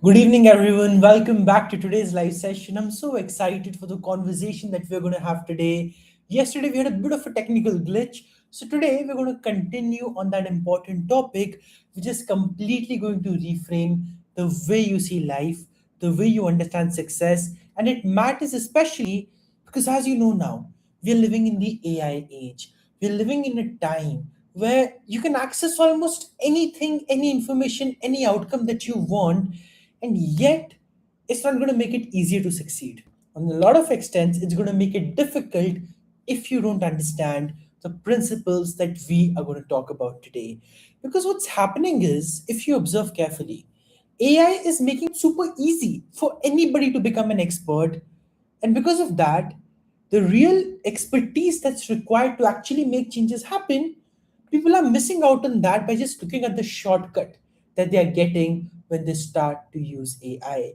Good evening, everyone. Welcome back to today's live session. I'm so excited for the conversation that we're going to have today. Yesterday, we had a bit of a technical glitch. So, today, we're going to continue on that important topic, which is completely going to reframe the way you see life, the way you understand success. And it matters especially because, as you know now, we're living in the AI age. We're living in a time where you can access almost anything, any information, any outcome that you want, and yet it's not going to make it easier to succeed. On a lot of extents, it's going to make it difficult if you don't understand the principles that we are going to talk about today. Because what's happening is, if you observe carefully, AI is making it super easy for anybody to become an expert. And because of that, the real expertise that's required to actually make changes happen, people are missing out on that by just looking at the shortcut that they are getting when they start to use AI.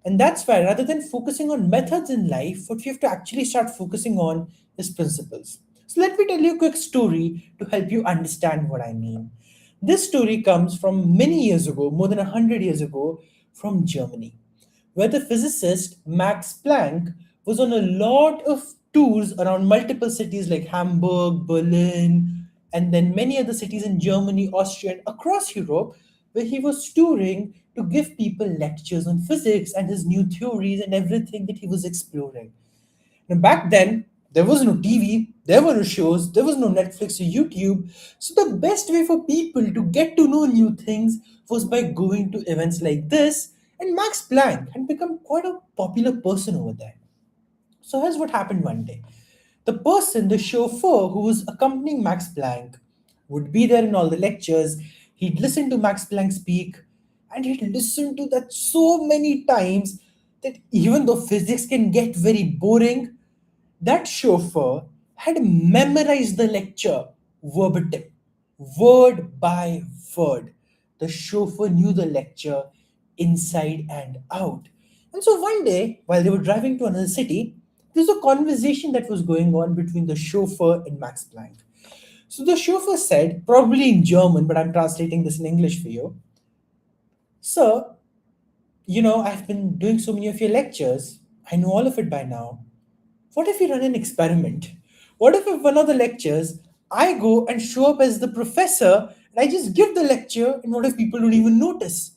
And that's why rather than focusing on methods in life, what we have to actually start focusing on is principles. So let me tell you a quick story to help you understand what I mean. This story comes from many years ago, more than 100 years ago, from Germany, where the physicist Max Planck was on a lot of tours around multiple cities like Hamburg, Berlin, and then many other cities in Germany, Austria, and across Europe, where he was touring to give people lectures on physics and his new theories and everything that he was exploring. Now, back then, there was no TV, there were no shows, there was no Netflix or YouTube. So, the best way for people to get to know new things was by going to events like this. And Max Planck had become quite a popular person over there. So, here's what happened one day. The person, the chauffeur who was accompanying Max Planck, would be there in all the lectures. He'd listen to Max Planck speak, and he'd listen to that so many times that even though physics can get very boring, that chauffeur had memorized the lecture verbatim, word by word. The chauffeur knew the lecture inside and out. And so one day, while they were driving to another city, there was a conversation that was going on between the chauffeur and Max Planck. So the chauffeur said, probably in German, but I'm translating this in English for you, Sir, I've been doing so many of your lectures. I know all of it by now. What if we run an experiment? What if at one of the lectures I go and show up as the professor and I just give the lecture, and what if people don't even notice?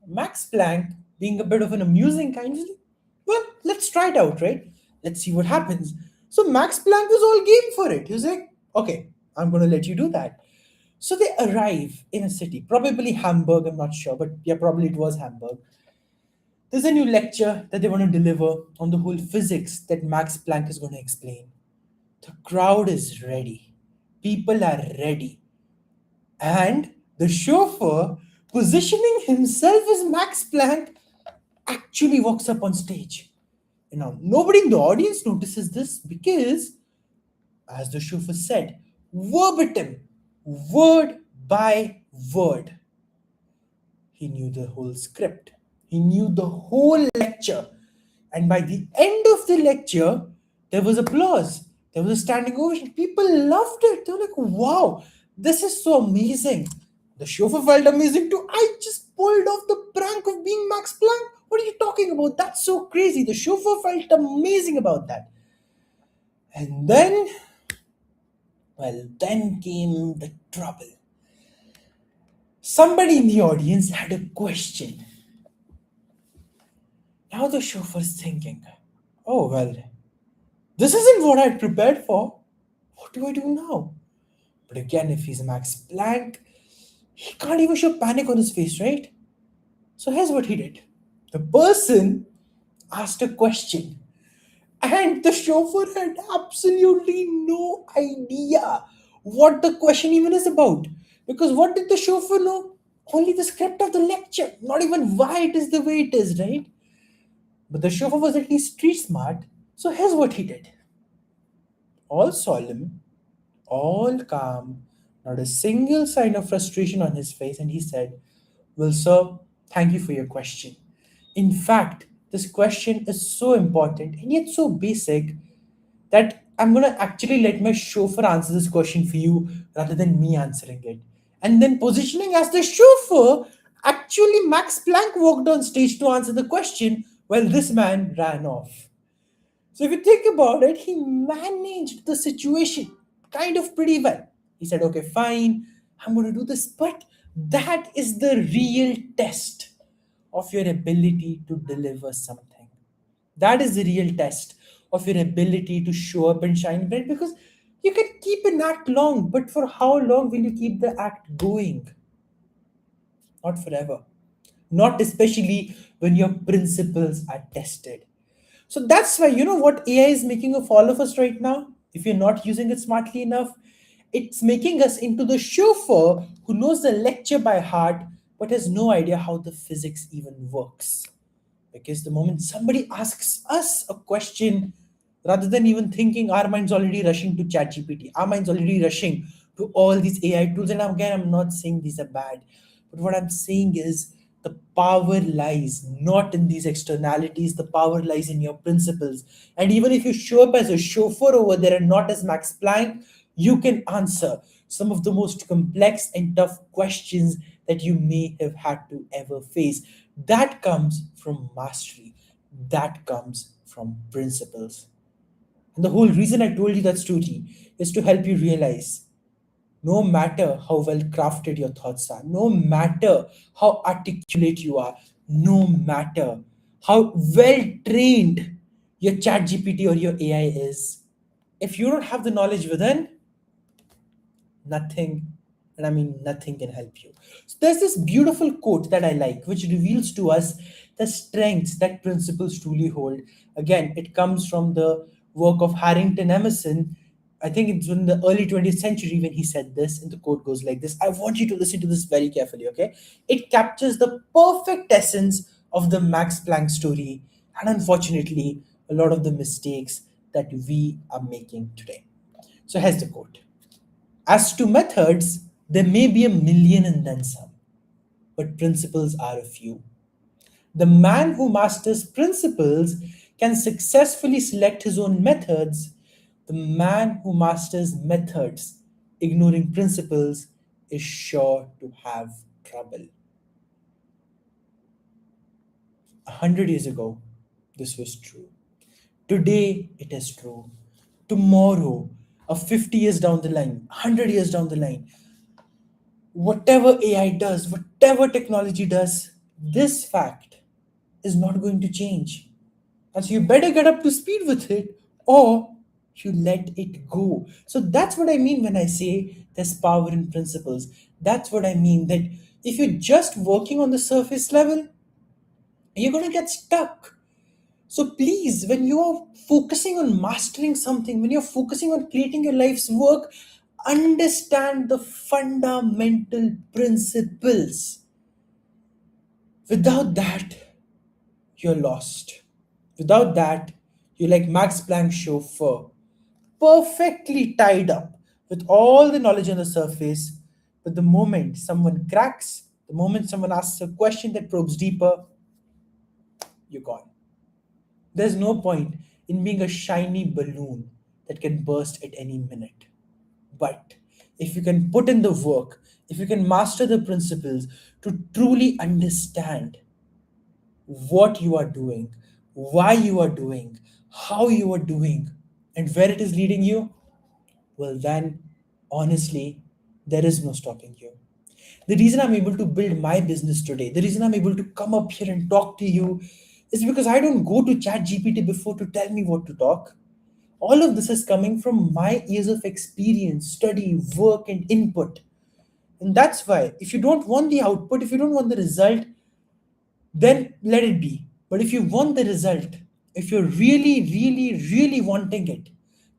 Max Planck, being a bit of an amusing kind, was like, well, let's try it out, right? Let's see what happens. So Max Planck was all game for it. He was like, okay, I'm going to let you do that. So they arrive in a city, probably Hamburg, I'm not sure, but yeah, probably it was Hamburg. There's a new lecture that they want to deliver on the whole physics that Max Planck is going to explain. The crowd is ready. People are ready. And the chauffeur, positioning himself as Max Planck, actually walks up on stage. And now, nobody in the audience notices this because, as the chauffeur said, verbatim, word by word, he knew the whole script. He knew the whole lecture. And by the end of the lecture, there was applause. There was a standing ovation. People loved it. They were like, wow, this is so amazing. The chauffeur felt amazing too. I just pulled off the prank of being Max Planck. What are you talking about? That's so crazy. The chauffeur felt amazing about that. And then, well, then came the trouble. Somebody in the audience had a question. Now the chauffeur's thinking, oh, well, this isn't what I'd prepared for. What do I do now? But again, if he's Max Planck, he can't even show panic on his face, right? So here's what he did. The person asked a question, and the chauffeur had absolutely no idea what the question even is about. Because what did the chauffeur know? Only the script of the lecture, not even why it is the way it is, right? But the chauffeur was at least street smart. So here's what he did. All solemn, all calm, not a single sign of frustration on his face, and he said, well, sir, thank you for your question. In fact, this question is so important and yet so basic that I'm going to actually let my chauffeur answer this question for you rather than me answering it. And then positioning as the chauffeur Actually, Max Planck walked on stage to answer the question while this man ran off. So if you think about it, he managed the situation kind of pretty well. He said, okay, fine, I'm going to do this. But that is the real test of your ability to deliver something. That is the real test of your ability to show up and shine bright, because you can keep an act long, but for how long will you keep the act going? Not forever. Not especially when your principles are tested. So that's why, you know what AI is making of all of us right now? If you're not using it smartly enough, it's making us into the chauffeur who knows the lecture by heart but has no idea how the physics even works. Because the moment somebody asks us a question, rather than even thinking, our mind's already rushing to ChatGPT. Our mind's already rushing to all these AI tools. And again, I'm not saying these are bad, but what I'm saying is the power lies not in these externalities. The power lies in your principles. And even if you show up as a chauffeur over there and not as Max Planck, you can answer some of the most complex and tough questions that you may have had to ever face. That comes from mastery, that comes from principles. And the whole reason I told you that story is to help you realize no matter how well crafted your thoughts are, no matter how articulate you are, no matter how well trained your chat GPT or your AI is, if you don't have the knowledge within, nothing, and I mean nothing, can help you. So there's this beautiful quote that I like, which reveals to us the strengths that principles truly hold. Again, it comes from the work of Harrington Emerson. I think it's in the early 20th century when he said this, and the quote goes like this. I want you to listen to this very carefully, okay? It captures the perfect essence of the Max Planck story, and unfortunately, a lot of the mistakes that we are making today. So here's the quote. As to methods, there may be a million and then some, but principles are a few. The man who masters principles can successfully select his own methods. The man who masters methods, ignoring principles, is sure to have trouble. 100 years ago, this was true. Today, it is true. Tomorrow, 50 years down the line, 100 years down the line, whatever AI does, whatever technology does, this fact is not going to change. And so you better get up to speed with it, or you let it go. So that's what I mean when I say there's power in principles. That's what I mean, that if you're just working on the surface level, you're going to get stuck. So please, when you're focusing on mastering something, when you're focusing on creating your life's work, understand the fundamental principles. Without that, you're lost. Without that, you're like Max Planck chauffeur, perfectly tied up with all the knowledge on the surface. But the moment someone cracks, the moment someone asks a question that probes deeper, you're gone. There's no point in being a shiny balloon that can burst at any minute. But if you can put in the work, if you can master the principles to truly understand what you are doing, why you are doing, how you are doing, and where it is leading you, well, then honestly, there is no stopping you. The reason I'm able to build my business today, the reason I'm able to come up here and talk to you is because I don't go to Chat GPT before to tell me what to talk. All of this is coming from my years of experience, study, work, and input. And that's why, if you don't want the output, if you don't want the result, then let it be. But if you want the result, if you're really, really, really wanting it,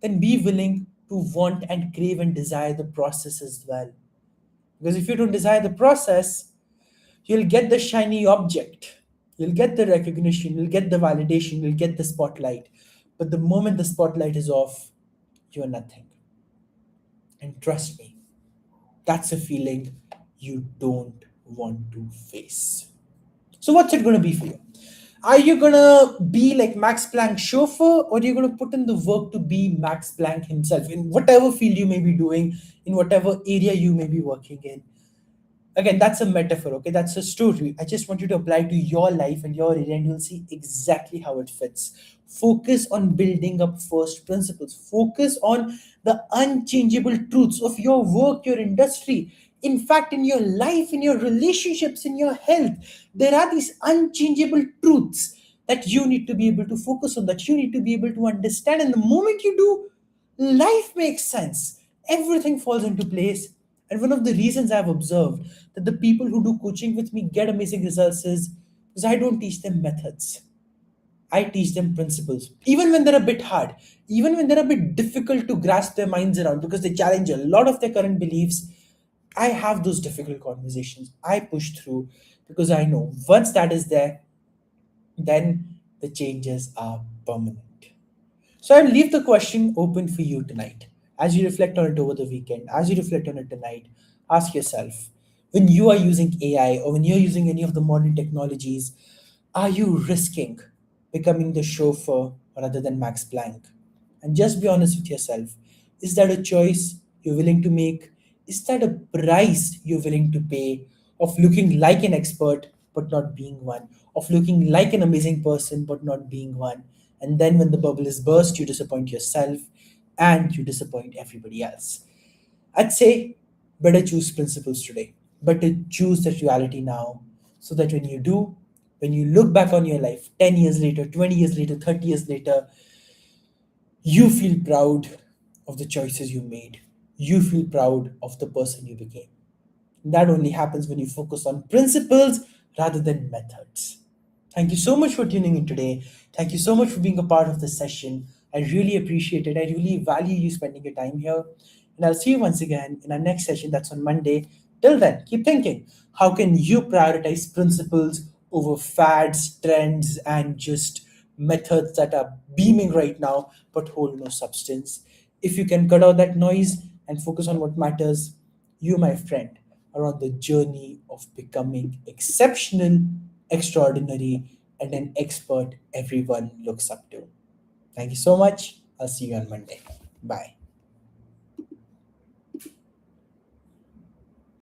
then be willing to want and crave and desire the process as well. Because if you don't desire the process, you'll get the shiny object, you'll get the recognition, you'll get the validation, you'll get the spotlight. But the moment the spotlight is off, you're nothing. And trust me, that's a feeling you don't want to face. So, what's it going to be for you? Are you going to be like Max Planck chauffeur, or are you going to put in the work to be Max Planck himself in whatever field you may be doing, in whatever area you may be working in? Again, that's a metaphor, okay? That's a story. I just want you to apply to your life and your area, and you'll see exactly how it fits. Focus on building up first principles. Focus on the unchangeable truths of your work, your industry. In fact, in your life, in your relationships, in your health, there are these unchangeable truths that you need to be able to focus on, that you need to be able to understand. And the moment you do, life makes sense. Everything falls into place. And one of the reasons I've observed that the people who do coaching with me get amazing results is because I don't teach them methods. I teach them principles. Even when they're a bit hard, even when they're a bit difficult to grasp their minds around because they challenge a lot of their current beliefs, I have those difficult conversations. I push through because I know once that is there, then the changes are permanent. So I'll leave the question open for you tonight. As you reflect on it over the weekend, as you reflect on it tonight, ask yourself, when you are using AI or when you're using any of the modern technologies, are you risking becoming the chauffeur rather than Max Planck? And just be honest with yourself. Is that a choice you're willing to make? Is that a price you're willing to pay of looking like an expert but not being one? Of looking like an amazing person but not being one? And then when the bubble is burst, you disappoint yourself and you disappoint everybody else. I'd say better choose principles today, better choose that reality now, so that when you do, when you look back on your life 10 years later, 20 years later, 30 years later, you feel proud of the choices you made. You feel proud of the person you became. That only happens when you focus on principles rather than methods. Thank you so much for tuning in today. Thank you so much for being a part of this session. I really appreciate it. I really value you spending your time here. And I'll see you once again in our next session. That's on Monday. Till then, keep thinking, how can you prioritize principles over fads, trends, and just methods that are beaming right now but hold no substance? If you can cut out that noise and focus on what matters, you, my friend, are on the journey of becoming exceptional, extraordinary, and an expert everyone looks up to. Thank you so much. I'll see you on Monday. Bye.